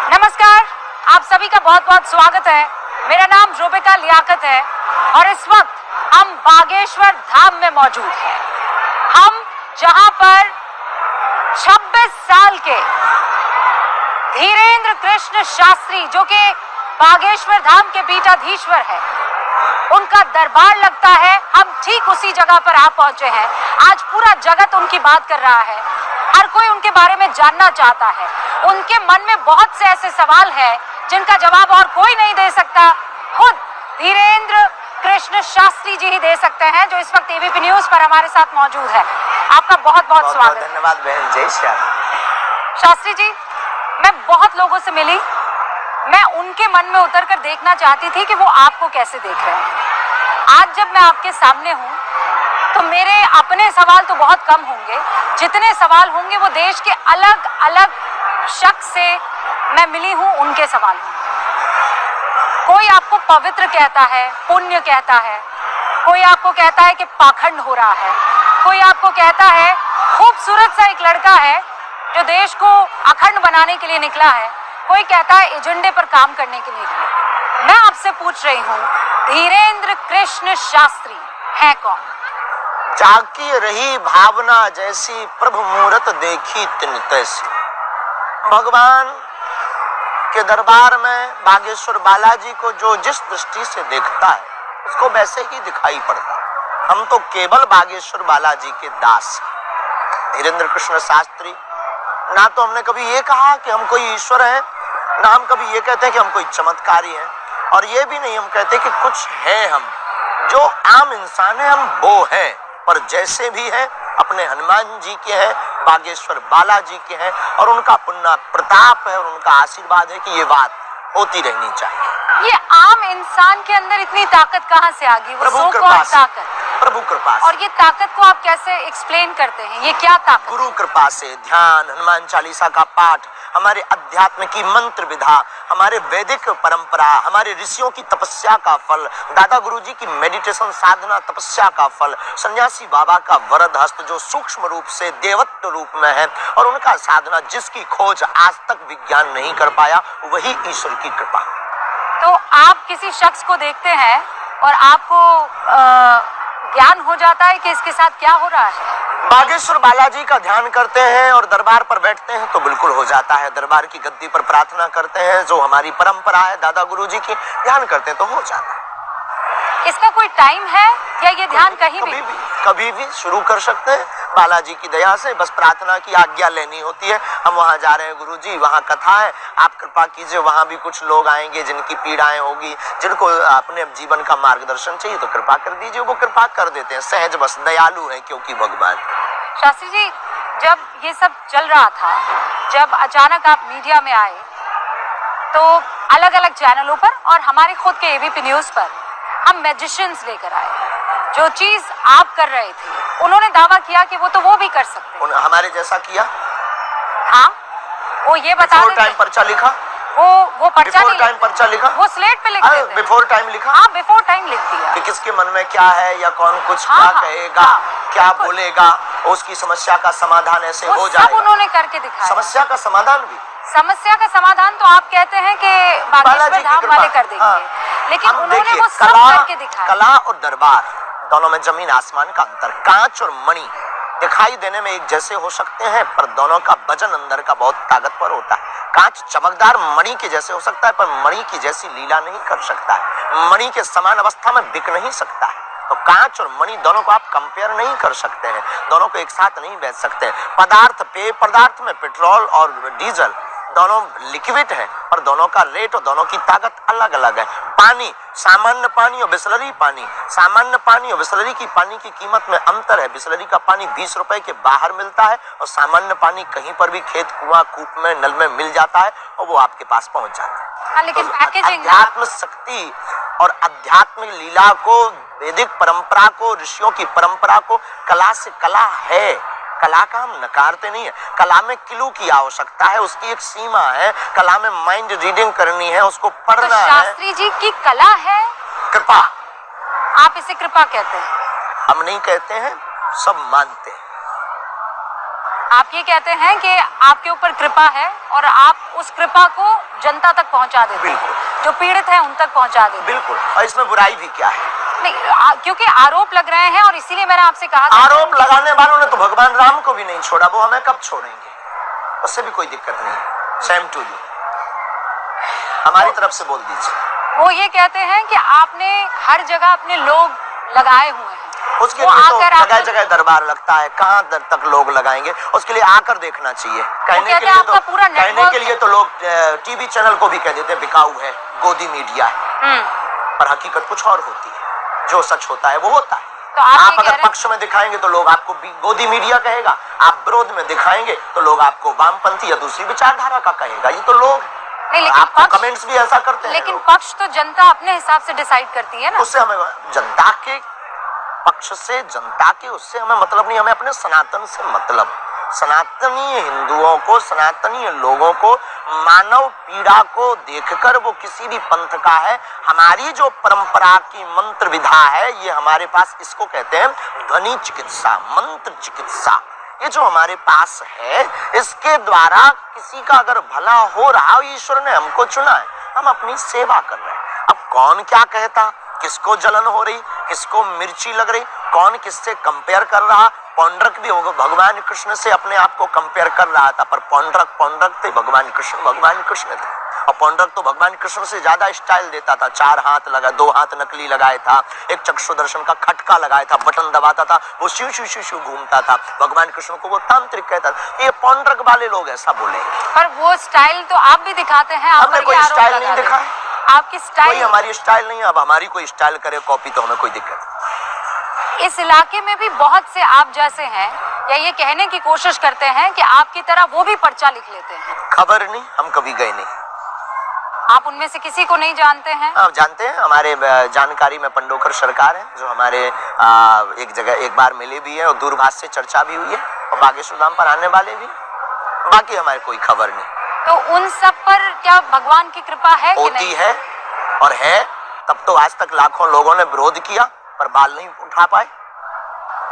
नमस्कार, आप सभी का बहुत बहुत स्वागत है। मेरा नाम रूबिका लियाकत है और इस वक्त हम बागेश्वर धाम में मौजूद हैं। हम जहां पर 26 साल के धीरेन्द्र कृष्ण शास्त्री, जो कि बागेश्वर धाम के पीठाधीश्वर है, उनका दरबार लगता है। हम ठीक उसी जगह पर आ पहुंचे हैं। आज पूरा जगत उनकी बात कर रहा है, हर कोई उनके बारे में जानना चाहता है। उनके मन में बहुत से ऐसे सवाल हैं जिनका जवाब और कोई नहीं दे सकता, खुद धीरेन्द्र कृष्ण शास्त्री जी ही दे सकते हैं, जो इस वक्त एबीपी न्यूज पर हमारे साथ मौजूद है। आपका बहुत बहुत स्वागत। धन्यवाद बहन। जय श्री राम। शास्त्री जी, मैं बहुत लोगों से मिली, मैं उनके मन में उतर कर देखना चाहती थी कि वो आपको कैसे देख रहे हैं। आज जब मैं आपके सामने हूँ तो मेरे अपने सवाल तो बहुत कम होंगे, जितने सवाल होंगे वो देश के अलग अलग शख्स से मैं मिली हूँ, उनके सवाल होंगे। कोई आपको पवित्र कहता है, पुण्य कहता है, कोई आपको कहता है कि पाखंड हो रहा है, कोई आपको कहता है खूबसूरत सा एक लड़का है जो देश को अखंड बनाने के लिए निकला है, कोई कहता है एजेंडे पर काम करने के लिए निकला। मैं आपसे पूछ रही हूँ, धीरेन्द्र कृष्ण शास्त्री है कौन? जाकी रही भावना जैसी, प्रभु मूरत देखी तिन तैसी। भगवान के दरबार में बागेश्वर बालाजी को जो जिस दृष्टि से देखता है उसको वैसे ही दिखाई पड़ता है। हम तो केवल बागेश्वर बालाजी के दास। धीरेन्द्र कृष्ण शास्त्री, ना तो हमने कभी ये कहा कि हम कोई ईश्वर हैं, ना हम कभी ये कहते हैं कि हम कोई चमत्कारी हैं, और ये भी नहीं हम कहते कि कुछ है। हम जो आम इंसान है हम वो हैं, पर जैसे भी हैं अपने हनुमान जी के हैं, बागेश्वर बालाजी के हैं, और उनका पुण्य प्रताप है और उनका आशीर्वाद है कि ये बात होती रहनी चाहिए। ये आम इंसान के अंदर इतनी ताकत कहाँ से आ गई? वो प्रभु सो कृपा कौन से, ताकत? प्रभु कृपा से। और ये ताकत को आप कैसे एक्सप्लेन करते हैं? ये क्या ताकत? गुरु कृपा से ध्यान, हनुमान चालीसा का पाठ, हमारे अध्यात्म की मंत्र विधा, हमारे वैदिक परंपरा, हमारे ऋषियों की तपस्या का फल, दादा गुरुजी की मेडिटेशन साधना तपस्या का फल, सन्यासी बाबा का वरद हस्त जो सूक्ष्म रूप से देवत्व रूप में है, और उनका साधना जिसकी खोज आज तक विज्ञान नहीं कर पाया, वही ईश्वर की कृपा। तो आप किसी शख्स को देखते हैं और आपको ज्ञान हो जाता है कि इसके साथ क्या हो रहा है? बागेश्वर बालाजी का ध्यान करते हैं और दरबार पर बैठते हैं तो बिल्कुल हो जाता है। दरबार की गद्दी पर प्रार्थना करते हैं, जो हमारी परंपरा है दादा गुरुजी की, ध्यान करते हैं तो हो जाता है। इसका कोई टाइम है या ये ध्यान कभी भी शुरू कर सकते हैं। बालाजी की दया से बस प्रार्थना की आज्ञा लेनी होती है। हम वहाँ जा रहे हैं गुरुजी, वहाँ कथा है, आप कृपा कीजिए, वहाँ भी कुछ लोग आएंगे जिनकी पीड़ाएं होगी, जिनको अपने जीवन का मार्गदर्शन चाहिए, तो कृपा कर दीजिए। वो कृपा कर देते हैं, सहज बस, दयालु है क्योंकि भगवान। शास्त्री जी, जब ये सब चल रहा था, जब अचानक आप मीडिया में आए तो अलग अलग चैनलों पर और हमारे खुद के एबीपी न्यूज पर हम मैजिशियंस लेकर आए। जो चीज आप कर रहे थे, उन्होंने दावा किया कि वो भी कर सकते हैं। हमारे जैसा किया। हाँ, वो ये बता देते। टाइम पर्चा लिखा, वो पर्चा नहीं, टाइम पर्चा लिखा, वो स्लेट पे लिख देते हैं। बिफोर टाइम लिखा। हाँ, बिफोर टाइम लिख दिया कि किसके मन में क्या है, या कौन कुछ क्या कहेगा, क्या बोलेगा, उसकी समस्या का समाधान ऐसे हो जाएगा। सब उन्होंने करके दिखाया। समस्या का समाधान भी, समस्या का समाधान तो आप कहते हैं कि बागेश्वर धाम वाले कर देंगे, लेकिन उन्होंने वो सब करके दिखाया। कला और दरबार दोनों में जमीन आसमान का अंतर। कांच और मणि दिखाई देने में एक जैसे हो सकते हैं, पर दोनों का वजन अंदर का बहुत ताकतवर होता है। कांच चमकदार मणि के जैसे हो सकता है, पर मणि की जैसी लीला नहीं कर सकता है, मणि के समान अवस्था में बिक नहीं सकता है। तो कांच और मणि दोनों को आप कंपेयर नहीं कर सकते हैं, दोनों को एक साथ नहीं बेच सकते हैं। पदार्थ, पेय पदार्थ में पेट्रोल और डीजल दोनों लिक्विड है, पर दोनों का रेट और दोनों की ताकत अलग अलग है। पानी, सामान्य पानी और बिसलरी पानी, सामान्य पानी और बिसलरी की पानी की कीमत में अंतर है। बिसलरी का पानी 20 रुपए के बाहर मिलता है, और सामान्य पानी कहीं पर भी खेत, कुआं, कूप में, नल में मिल जाता है और वो आपके पास पहुंच जाता है। हाँ, लेकिन पैकेजिंग, अध्यात्म शक्ति और अध्यात्मिक लीला को, वैदिक परंपरा को, ऋषियों की परंपरा को, कला से, कला है, कला का हम नकारते नहीं है। कला में किलो की आवश्यकता है, उसकी एक सीमा है। कला में माइंड रीडिंग करनी है, उसको पढ़ना है। शास्त्री जी की कला है कृपा। आप इसे कृपा कहते हैं? हम नहीं कहते हैं, सब मानते हैं। आप ये कहते हैं कि आपके ऊपर कृपा है और आप उस कृपा को जनता तक पहुंचा देते हैं, जो पीड़ित हैं उन तक पहुंचा देते हैं। बिल्कुल, और इसमें बुराई भी क्या है? नहीं, क्योंकि आरोप लग रहे हैं और इसीलिए मैंने आपसे कहा था आरोप लगाने वालों ने तो भगवान राम को भी नहीं छोड़ा, वो हमें कब छोड़ेंगे? उससे भी कोई दिक्कत नहीं। सेम टू यू, हमारी तरफ से बोल दीजिए। वो ये कहते हैं कि आपने हर जगह अपने लोग लगाए हुए हैं, उसके वो लिए तो आकर जगह आपको- जगह दरबार लगता है, कहाँ तक लोग लगाएंगे? उसके लिए आकर देखना चाहिए। कहने कहते के हैं लिए आपका पूरा कहने नेटवर्क के लिए तो लोग टीवी चैनल को भी कह देते हैं बिकाऊ है, गोदी मीडिया है, पर हकीकत कुछ और होती है। जो सच होता है वो होता है। तो आप ये आप कह अगर रहे हैं- पक्ष में दिखाएंगे तो लोग आपको गोदी मीडिया कहेगा, आप विरोध में दिखाएंगे तो लोग आपको वामपंथी या दूसरी विचारधारा का कहेगा। ये तो लोग नहीं, लेकिन आपको पक्ष- कमेंट्स भी ऐसा करते हैं लेकिन लोग। पक्ष तो जनता अपने हिसाब से डिसाइड करती है ना। उससे हमें जनता के पक्ष से, जनता के उससे हमें मतलब नहीं, हमें अपने सनातन से मतलब। सनातनी हिंदुओं को, सनातनी लोगों को मानव पीड़ा को देखकर वो किसी भी पंथ का है, हमारी जो परंपरा की मंत्र विधा है, ये हमारे पास इसको कहते हैं ध्वनि चिकित्सा, मंत्र चिकित्सा। ये जो हमारे पास है, इसके द्वारा किसी का अगर भला हो रहा, ईश्वर ने हमको चुना है, हम अपनी सेवा कर रहे हैं। अब कौन क्या कहता, किसको जलन हो रही, किसको मिर्ची लग रही, कौन किससे कंपेयर कर रहा। पौंड्रक भी भगवान कृष्ण से अपने आप को कंपेयर कर रहा था, पर पौंड्रक थे, भगवान कृष्ण थे। और पौंड्रक तो भगवान कृष्ण से ज्यादा स्टाइल देता था। 4 हाथ लगा, 2 हाथ नकली लगाया था, एक चक्षु दर्शन का खटका लगाया था, बटन दबाता था, वो शिव शिव शिव शिव घूमता था। भगवान कृष्ण को वो तांत्रिक कहता था। ये पौंड्रक वाले लोग ऐसा बोले, पर वो स्टाइल तो आप भी दिखाते हैं। आप हमने पर कोई ये आरोप स्टाइल लगा नहीं रहे दिखा हैं। है। आपकी कोई स्टाइल हमारी स्टाइल नहीं है। अब हमारी कोई स्टाइल करे कॉपी तो हमें कोई दिक्कत। इस इलाके में भी बहुत से आप जैसे हैं, या ये कहने की कोशिश करते हैं कि आपकी तरह वो भी पर्चा लिख लेते हैं। खबर नहीं, हम कभी गए नहीं। आप उनमें से किसी को नहीं जानते हैं? आप जानते हैं, हमारे जानकारी में पंडोकर सरकार है, जो हमारे एक जगह एक बार मिले भी है और दूरभाष से चर्चा भी हुई है, और बागेश्वर धाम पर आने वाले भी। बाकी हमारी कोई खबर नहीं। तो उन सब पर क्या भगवान की कृपा है कि होती नहीं? है, और है तब तो आज तक लाखों लोगों ने विरोध किया पर बाल नहीं उठा पाए।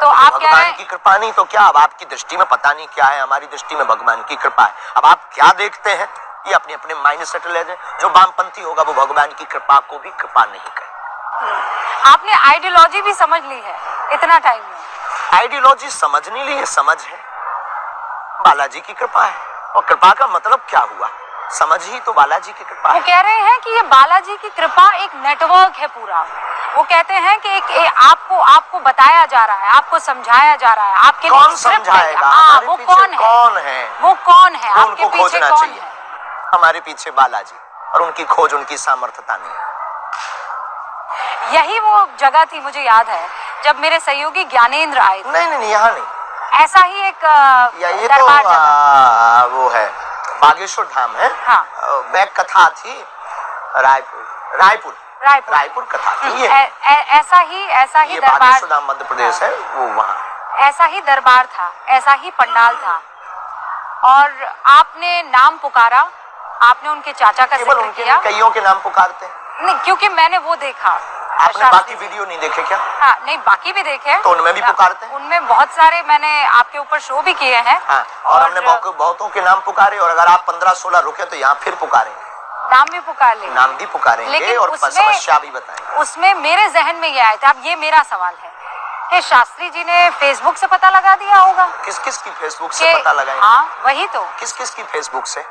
तो आप कह रहे भगवान हैं की कृपा नहीं तो क्या? अब आपकी दृष्टि में पता नहीं क्या है, हमारी दृष्टि में भगवान की कृपा है। अब आप क्या देखते हैं, ये अपने अपने माइंड सेट ले जाए। जो वामपंथी होगा वो भगवान की कृपा को भी कृपा नहीं करे। आपने आइडियोलॉजी भी समझ ली है इतना टाइम में। आइडियोलॉजी समझ नहीं ली है, समझ है बालाजी की कृपा है। और कृपा का मतलब क्या हुआ? समझ ही तो बालाजी की कृपा वो है। कह रहे हैं कि ये बालाजी की कृपा एक नेटवर्क है पूरा। वो कहते हैं कि आपको बताया जा रहा है, आपको समझाया जा रहा है, आपके लिए कौन स्क्रिप्ट है। समझाएगा? हाँ, हमारे वो पीछे कौन है? कौन है? वो कौन है? वो आपके उनको पीछे खोजना कौन चाहिए। है? हमारे पीछे बालाजी, और उनकी खोज, उनकी सामर्थ्यता नहीं। यही वो जगह थी, मुझे याद है, जब मेरे सहयोगी ज्ञानेंद्र आए थे। नहीं, यहाँ नहीं। ऐसा ही एक या ये दरबार तो जगह। वो है बागेश्वर धाम है। हाँ। बैक कथा थी रायपुर कथा थी। ये ऐसा ही ये दरबार, बागेश्वर धाम मध्य प्रदेश है, वो वहाँ। ऐसा ही दरबार था, ऐसा ही पंडाल था, और आपने नाम पुकारा, आपने उनके चाचा का केवल जिक्र उनके किया। नहीं, कईयों के नाम पुकारते हैं। नहीं, क्योंकि मैंने वो देखा। आपने शास्त्री बाकी जी। वीडियो नहीं देखे क्या? हाँ, नहीं, बाकी भी देखे। तो उनमें भी पुकारते हैं? उनमें बहुत सारे मैंने आपके ऊपर शो भी किए हैं। हाँ, और हमने बहुतों के नाम पुकारे, और अगर आप 15-16 रुके तो यहाँ फिर पुकारेंगे, नाम भी पुकार लेंगे। नाम भी पुकारेंगे, लेकिन और उसमें- समस्या भी बताएंगे। उसमें मेरे जहन में ये आया था, अब ये मेरा सवाल है कि शास्त्री जी ने फेसबुक से पता लगा दिया होगा किस किस की फेसबुक से पता लगाएंगे? हाँ, वही तो। किस किस की फेसबुक से?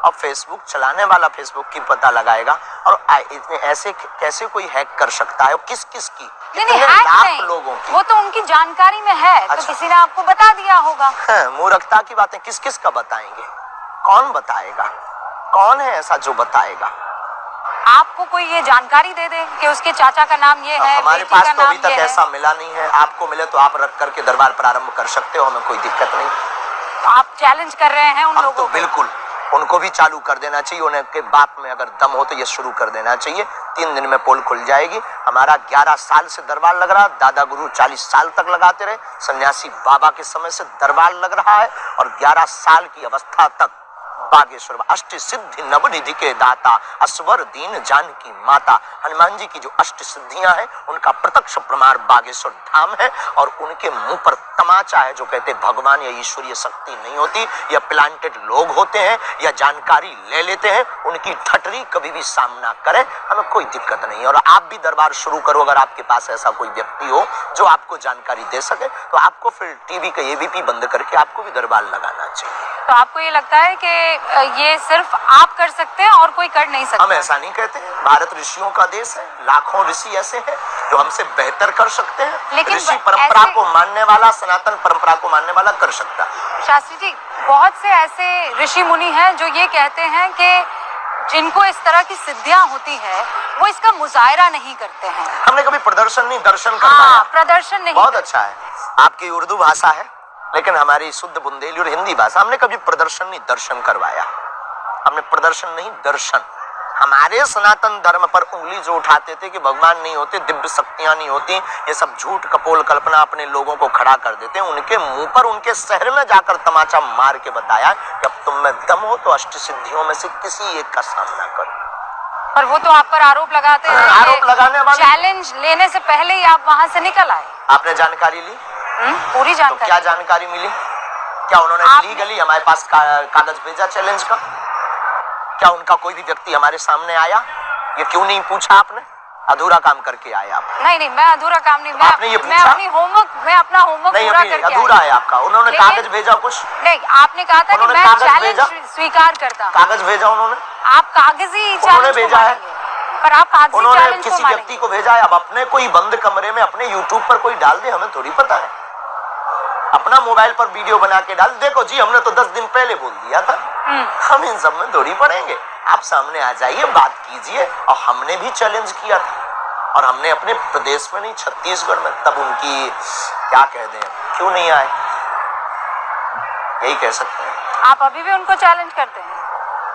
अब फेसबुक चलाने वाला फेसबुक की पता लगाएगा, और इतने ऐसे कैसे कोई हैक कर सकता है? किस किस की? नहीं, कितने हैक लाख नहीं, लोगों की? वो तो उनकी जानकारी में है। तो अच्छा। किसी ने आपको बता दिया होगा। मूर्खता की बातें किस किस का बताएंगे? कौन बताएगा? कौन है ऐसा जो बताएगा? आपको कोई ये जानकारी दे दे कि उसके चाचा का नाम ये है, हमारे बेटी पास का तो अभी नाम तक ये है। ऐसा मिला नहीं है। आपको मिले तो आप रख करके दरबार प्रारंभ कर सकते हो, हमें कोई दिक्कत नहीं। तो आप चैलेंज कर रहे हैं उन हम लोगों तो को। बिल्कुल उनको भी चालू कर देना चाहिए। उनके बाप में अगर दम हो तो ये शुरू कर देना चाहिए। 3 दिन में पोल खुल जाएगी। हमारा 11 साल से दरबार लग रहा, दादा गुरु 40 साल तक लगाते रहे, सन्यासी बाबा के समय से दरबार लग रहा है, और 11 साल की अवस्था तक बागेश्वर अष्ट सिद्धि नवनिधि के दाता असवर दीन जानकी माता। हनुमान जी की जो अष्ट सिद्धियां हैं उनका प्रत्यक्ष प्रमाण बागेश्वर धाम है और उनके मुंह पर तमाचा है जो कहते भगवान या ईश्वरीय शक्ति नहीं होती, या प्लांटेड लोग होते हैं या जानकारी ले लेते हैं, उनकी ठटरी कभी भी सामना करें, हमें कोई दिक्कत नहीं। और आप भी दरबार शुरू करो, अगर आपके पास ऐसा कोई व्यक्ति हो जो आपको जानकारी दे सके तो आपको फिर टीवी का एबीपी बंद करके आपको भी दरबार लगाना चाहिए। तो आपको ये लगता है कि ये सिर्फ आप कर सकते हैं और कोई कर नहीं सकता? हम ऐसा नहीं कहते, भारत ऋषियों का देश है, लाखों ऋषि ऐसे हैं जो हमसे बेहतर कर सकते हैं। लेकिन ऋषि परंपरा को मानने वाला, सनातन परंपरा को मानने वाला कर सकता है। शास्त्री जी, बहुत से ऐसे ऋषि मुनि हैं जो ये कहते हैं कि जिनको इस तरह की सिद्धियां होती है वो इसका मुजाहिरा नहीं करते हैं। हमने कभी प्रदर्शन नहीं, दर्शन करवाया। हाँ, प्रदर्शन नहीं। बहुत अच्छा है, आपकी उर्दू भाषा है, लेकिन हमारी शुद्ध बुंदेली और हिंदी भाषा, हमने कभी प्रदर्शन नहीं, दर्शन करवाया। हमने प्रदर्शन नहीं, दर्शन। हमारे सनातन धर्म पर उंगली जो उठाते थे कि भगवान नहीं होते, दिव्य शक्तियां नहीं होती, ये सब झूठ कपोल कल्पना अपने लोगों को खड़ा कर देते हैं, उनके मुंह पर उनके शहर में जाकर तमाचा मार के बताया कि अब तुम में दम हो तो अष्ट सिद्धियों में से किसी एक का सामना करो। पर वो तो आप पर आरोप लगाते हैं। आरोप लगाने वाले चैलेंज लेने से पहले ही आप वहां से निकल आए। आपने जानकारी ली? पूरी तो जानकारी। क्या जानकारी मिली? क्या उन्होंने लीगली हमारे पास कागज भेजा चैलेंज का? क्या उनका कोई भी व्यक्ति हमारे सामने आया? ये क्यों नहीं पूछा आपने? अधूरा काम करके आए आप। नहीं, मैं अधूरा काम नहीं, आपने ये मैं अपनी होमवर्क, मैं अपना होमवर्क पूरा करके आई। अधूरा है आपका। उन्होंने कागज भेजा कुछ? नहीं, आपने कहा था कि मैं चैलेंज स्वीकार करता हूं। कागज भेजा उन्होंने? आप कागजी चैलेंज भेजा है, पर आप कागजी उन्होंने चैलेंज किसी व्यक्ति को भेजा है। अब अपने कोई बंद कमरे में अपने यूट्यूब पर कोई डाल दे, हमें थोड़ी पता है। अपना मोबाइल पर वीडियो बना के डाल, देखो जी हमने तो 10 दिन पहले बोल दिया था। हम इन सब में थोड़ी पड़ेंगे। आप सामने आ जाइए, बात कीजिए। और हमने भी चैलेंज किया था, और हमने अपने प्रदेश में नहीं, छत्तीसगढ़ में, तब उनकी क्या कह दें, क्यों नहीं आए, यही कह सकते हैं। आप अभी भी उनको चैलेंज करते हैं?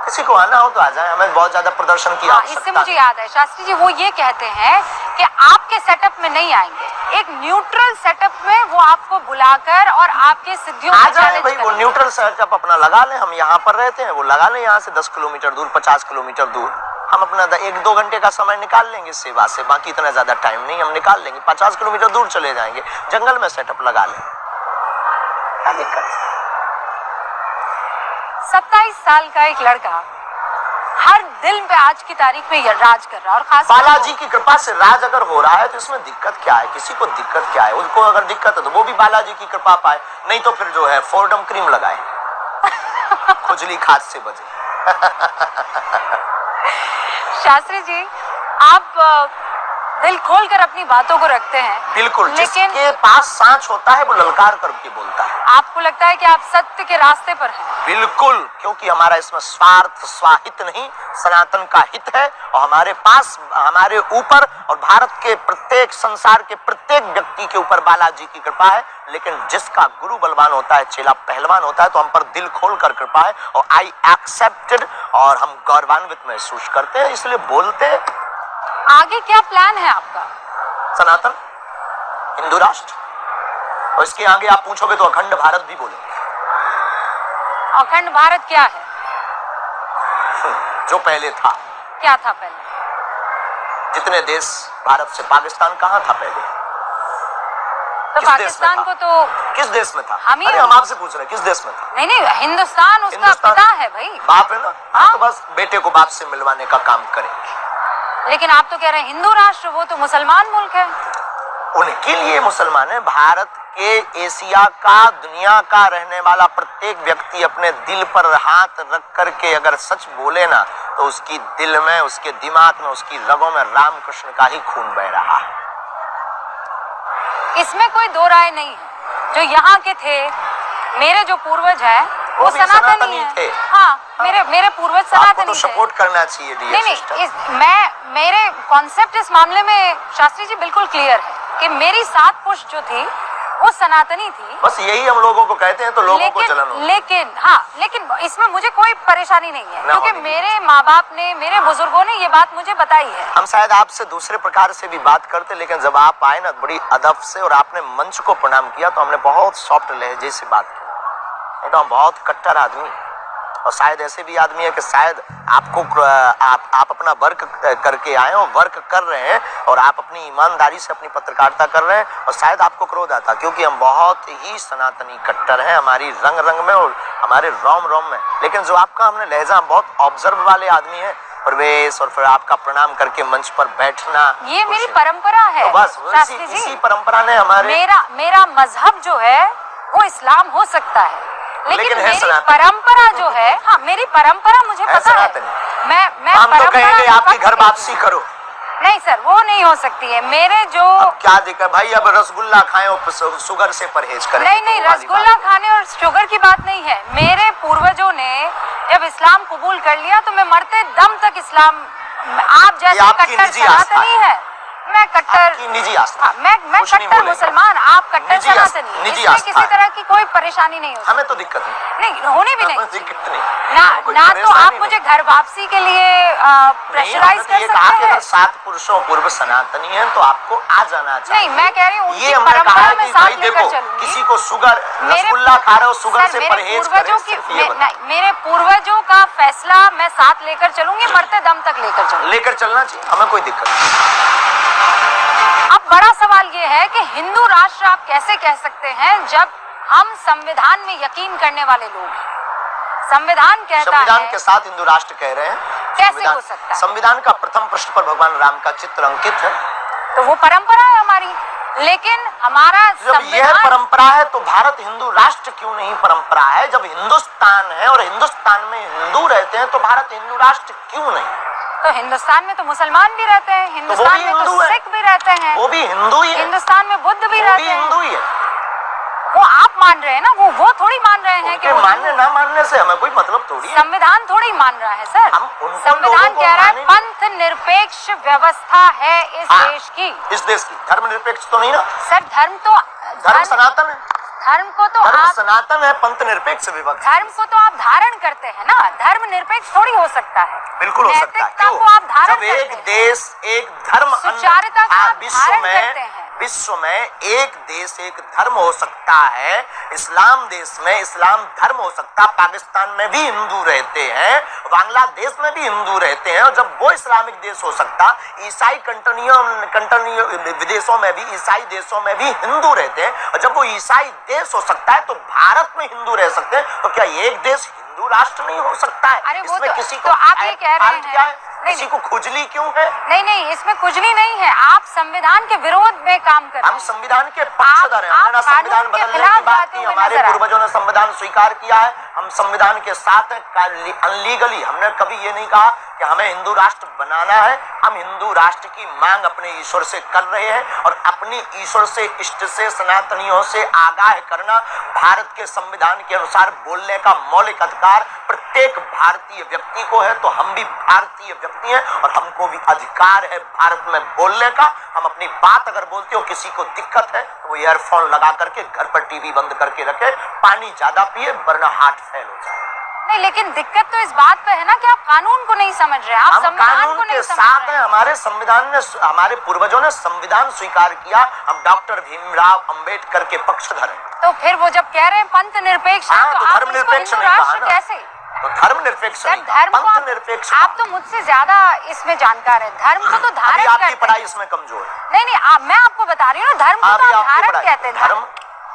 किसी को आना हो तो आ जाए, हमें बहुत ज्यादा प्रदर्शन की आवश्यकता इससे मुझे याद है शास्त्री जी, वो ये कहते हैं कि आपके सेटअप में नहीं आएंगे, एक न्यूट्रल सेटअप में वो आपको बुलाकर और आपके सिद्धियों आ जाए भाई। वो न्यूट्रल सेटअप अपना लगा लें, हम यहाँ पर रहते हैं, वो लगा लें यहाँ से 10 किलोमीटर दूर, 50 किलोमीटर दूर। हम अपना 1-2 घंटे का समय निकाल लेंगे सेवा से, बाकी इतना ज्यादा टाइम नहीं, हम निकाल लेंगे। 50 किलोमीटर दूर चले जाएंगे, जंगल में सेटअप लगा लें, क्या दिक्कत है? 27 साल का एक लड़का हर दिल पे आज की तारीख में राज कर रहा है, और खास बालाजी की कृपा से राज अगर हो रहा है तो इसमें दिक्कत क्या है? किसी को दिक्कत क्या है? उनको अगर दिक्कत है तो वो भी बालाजी की कृपा पाए, नहीं तो फिर जो है फोर्डम क्रीम लगाए, खुजली खाद से बचे। शास्त्री जी, आप दिल खोलकर अपनी बातों को रखते हैं। बिल्कुल, लेकिन जिसके पास सांच होता है वो ललकार करके बोलता है। आपको लगता है कि आप सत्य के रास्ते पर हैं? बिल्कुल, क्योंकि हमारा इसमें स्वार्थ स्वाहित नहीं, सनातन का हित है। और हमारे पास, हमारे ऊपर और भारत के प्रत्येक, संसार के प्रत्येक व्यक्ति के ऊपर बालाजी की कृपा है। लेकिन जिसका गुरु बलवान होता है, चेला पहलवान होता है, तो हम पर दिल खोल कर कृपा है और आई एक्सेप्टेड, और हम गौरवान्वित महसूस करते हैं, इसलिए बोलते हैं। आगे क्या प्लान है आपका? सनातन, हिंदू राष्ट्र, और इसके आगे आप पूछोगे तो अखंड भारत भी बोलेंगे। अखंड भारत क्या है? जो पहले था। क्या था पहले? जितने देश, भारत से पाकिस्तान कहाँ था पहले? तो पाकिस्तान को तो किस देश में था? हम आपसे पूछ रहे हैं, किस देश में था? नहीं, हिंदुस्तान उसका पिता है भाई, बाप है ना। हाँ, तो बस बेटे को बाप से मिलवाने का काम करेंगे। लेकिन आप तो कह रहे हैं हिंदू राष्ट्र, वो तो मुसलमान मुल्क है। उनके लिए मुसलमान है। भारत के, एशिया का, दुनिया का रहने वाला प्रत्येक व्यक्ति अपने दिल पर हाथ रख करके अगर सच बोले ना, तो उसकी दिल में, उसके दिमाग में, उसकी रगों में रामकृष्ण का ही खून बह रहा है। इसमें कोई दो राय नहीं है। जो यहाँ के थे, मेरे जो पूर्वज हैं, वो सनातनी थे। हाँ, मेरे पूर्वज सनातनी थे। सपोर्ट करना चाहिए। नहीं, मेरे कॉन्सेप्ट इस मामले में शास्त्री जी बिल्कुल क्लियर है कि मेरी 7 पुश्त जो थी वो सनातनी थी। बस यही हम लोगों को कहते हैं तो लोगों को जलन होती है। लेकिन इसमें मुझे कोई परेशानी नहीं है, क्योंकि मेरे माँ बाप ने, मेरे बुजुर्गों ने ये बात मुझे बताई है। हम शायद आपसे दूसरे प्रकार से भी बात करते, लेकिन जब आप आए ना बड़ी अदब से और आपने मंच को प्रणाम किया, तो हमने बहुत सॉफ्ट लहजे से बात की। नहीं तो हम बहुत कट्टर आदमी, और शायद ऐसे भी आदमी है कि शायद आपको आप अपना वर्क करके आए हो, वर्क कर रहे हैं और आप अपनी ईमानदारी से अपनी पत्रकारिता कर रहे हैं और शायद आपको क्रोध आता, क्योंकि हम बहुत ही सनातनी कट्टर हैं, हमारी रंग रंग में और हमारे रोम रोम में। लेकिन जो आपका हमने लहजा, बहुत ऑब्जर्व वाले आदमी है, प्रवेश और फिर आपका प्रणाम करके मंच पर बैठना, ये मेरी परंपरा है। तो बस शास्त्री जी, इसी परंपरा ने हमारे मेरा मजहब जो है वो इस्लाम हो सकता है, लेकिन मेरी परंपरा जो है, हाँ मेरी परंपरा मुझे पता है। मैं हम तो कहेंगे आपकी घर वापसी करो। नहीं सर, वो नहीं हो सकती है। मेरे जो क्या दिक्कत भाई, अब रसगुल्ला खाएं और शुगर से परहेज करें। नहीं, रसगुल्ला खाने और शुगर की बात नहीं है। मेरे पूर्वजों ने जब इस्लाम कबूल कर लिया तो मैं मरते दम तक इस्लाम, आप जैसे कट्टर सनातनी है, मैं कट्टर निजी आस्था, मैं कट्टर मुसलमान, आप कट्टर सनातनी, निजी इसमें किसी तरह की कोई परेशानी नहीं होती। हमें तो दिक्कत नहीं, होने भी नहीं, दिक्कत नहीं ना तो आप मुझे घर वापसी के लिए प्रेशराइज कर सकते हैं। 7 पुरुषों पूर्व सनातनी है तो आपको आ जाना चाहिए। नहीं, मैं कह रही हूँ ये हमने कहा है कि भाई देखो, किसी को शुगर, रसगुल्ला खा रहे हो, शुगर से परहेज करें। मेरे पूर्वजों का फैसला मैं साथ लेकर चलूंगी, मरते दम तक लेकर चलना चाहिए, हमें कोई दिक्कत नहीं। अब बड़ा सवाल ये है कि हिंदू राष्ट्र आप कैसे कह सकते हैं जब हम संविधान में यकीन करने वाले लोग हैं। संविधान कहता है, संविधान के साथ हिंदू राष्ट्र कह रहे हैं, कैसे हो सकता है? संविधान का प्रथम पृष्ठ पर भगवान राम का चित्र अंकित है, तो वो परंपरा है हमारी। लेकिन हमारा जब यह परंपरा है तो भारत हिंदू राष्ट्र क्यों नहीं परंपरा है? जब हिंदुस्तान है और हिंदुस्तान में हिंदू रहते हैं तो भारत हिंदू राष्ट्र क्यों नहीं? तो हिंदुस्तान में तो मुसलमान भी रहते हैं, हिंदुस्तान में तो सिख भी रहते हैं, वो भी हिंदू ही है। हिंदुस्तान में बुद्ध भी रहते हैं, हिंदू ही है। वो आप मान रहे हैं ना, वो थोड़ी मान रहे हैं कि मानने ना मानने से हमें कोई मतलब थोड़ी है। संविधान थोड़ी मान रहा है सर, संविधान कह रहा है पंथ निरपेक्ष व्यवस्था है इस देश की। इस देश की धर्मनिरपेक्ष तो नहीं ना सर, धर्म सनातन है, धर्म को तो धर्म आप सनातन है, पंथ निरपेक्ष विभक्त। धर्म को तो आप धारण करते हैं ना, धर्म निरपेक्ष थोड़ी हो सकता है। बिल्कुल हो सकता है। क्यों? को आप धारण जब एक देश एक धर्म, सुचारुता को आप धारण करते हैं। विश्व में एक देश एक धर्म हो सकता है, इस्लाम देश में इस्लाम धर्म हो सकता है, पाकिस्तान में भी हिंदू रहते हैं, बांग्लादेश में भी हिंदू रहते हैं, और जब वो इस्लामिक देश हो सकता, ईसाई कंट्रियों विदेशों में भी, ईसाई देशों में भी हिंदू रहते हैं, और जब वो ईसाई देश हो सकता है तो भारत में हिंदू रह सकते हैं, तो क्या एक देश हिंदू राष्ट्र नहीं हो सकता है? अरे वो इसमें तो, किसी को तो आप ये कह रहे हैं, किसी को खुजली क्यों है? नहीं, इसमें खुजली नहीं है, आप संविधान के विरोध में काम कर रहे हैं। हम संविधान के पक्षधर हैं, हमने ना संविधान बदलने की बात की, हमारे पूर्वजों ने संविधान स्वीकार किया है, हम संविधान के साथ हैं। अनलीगली हमने कभी ये नहीं कहा कि हमें हिंदू राष्ट्र बनाना है, हम हिंदू राष्ट्र की मांग अपने ईश्वर से कर रहे हैं, और अपनी ईश्वर से, इष्ट से, सनातनियों से आगाह करना भारत के संविधान के अनुसार बोलने का मौलिक अधिकार प्रत्येक भारतीय व्यक्ति को है। तो हम भी भारतीय व्यक्ति हैं और हमको भी अधिकार है भारत में बोलने का। हम अपनी बात अगर बोलते हो, किसी को दिक्कत है तो वो ईयरफोन लगा करके घर पर टीवी बंद करके रखे, पानी ज्यादा पिए वरना हार्ट फेल हो जाए। नहीं, लेकिन दिक्कत तो इस बात पे है ना कि आप कानून को नहीं समझ रहे, आप संविधान को नहीं समझ रहे। साथ हैं, हमारे संविधान ने, हमारे पूर्वजों ने संविधान स्वीकार किया, हम डॉक्टर भीमराव अंबेडकर के पक्षधर हैं। तो फिर वो जब कह रहे हैं पंथ निरपेक्ष, तो धर्म निरपेक्ष नहीं कहा ना, कैसे? तो धर्म निरपेक्ष, पंथ निरपेक्ष। आप तो मुझसे ज्यादा इसमें जानकार है, धर्म को तो धारण करते हैं। आपकी पढ़ाई इसमें कमजोर है। नहीं, मैं आपको बता रही हूँ, धर्म को तो धारण कहते हैं।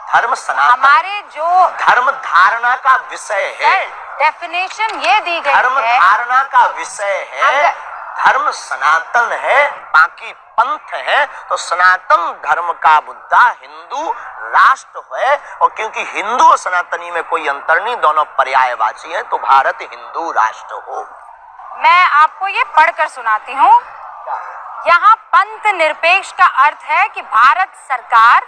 धर्म सनातन, हमारे जो धर्म धारणा का विषय है, डेफिनेशन ये दी गई है, धर्म धारणा का विषय है, धर्म सनातन है, बाकी पंथ है। तो सनातन धर्म का बुद्धा हिंदू राष्ट्र है, और क्योंकि हिंदू और सनातनी में कोई अंतर नहीं, दोनों पर्यायवाची है, तो भारत हिंदू राष्ट्र हो। मैं आपको ये पढ़कर सुनाती हूँ। यहाँ पंथ निरपेक्ष का अर्थ है कि भारत सरकार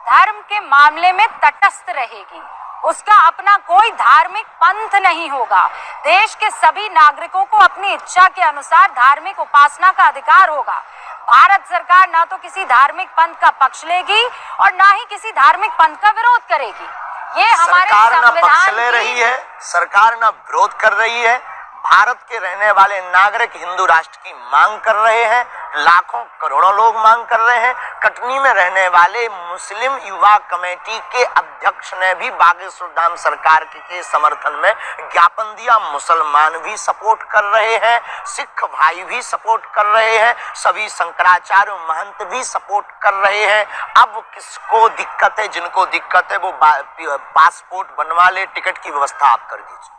धर्म के मामले में तटस्थ रहेगी, उसका अपना कोई धार्मिक पंथ नहीं होगा, देश के सभी नागरिकों को अपनी इच्छा के अनुसार धार्मिक उपासना का अधिकार होगा। भारत सरकार ना तो किसी धार्मिक पंथ का पक्ष लेगी और ना ही किसी धार्मिक पंथ का विरोध करेगी। ये हमारे सरकार ना पक्ष ले संविधान रही है, सरकार ना विरोध कर रही है, भारत के रहने वाले नागरिक हिंदू राष्ट्र की मांग कर रहे हैं, लाखों करोड़ों लोग मांग कर रहे हैं। कटनी में रहने वाले मुस्लिम युवा कमेटी के अध्यक्ष ने भी बागेश्वर धाम सरकार के समर्थन में ज्ञापन दिया। मुसलमान भी सपोर्ट कर रहे हैं, सिख भाई भी सपोर्ट कर रहे हैं, सभी शंकराचार्य महंत भी सपोर्ट कर रहे हैं। अब किसको दिक्कत है? जिनको दिक्कत है वो पासपोर्ट बनवा ले, टिकट की व्यवस्था आप कर दीजिए।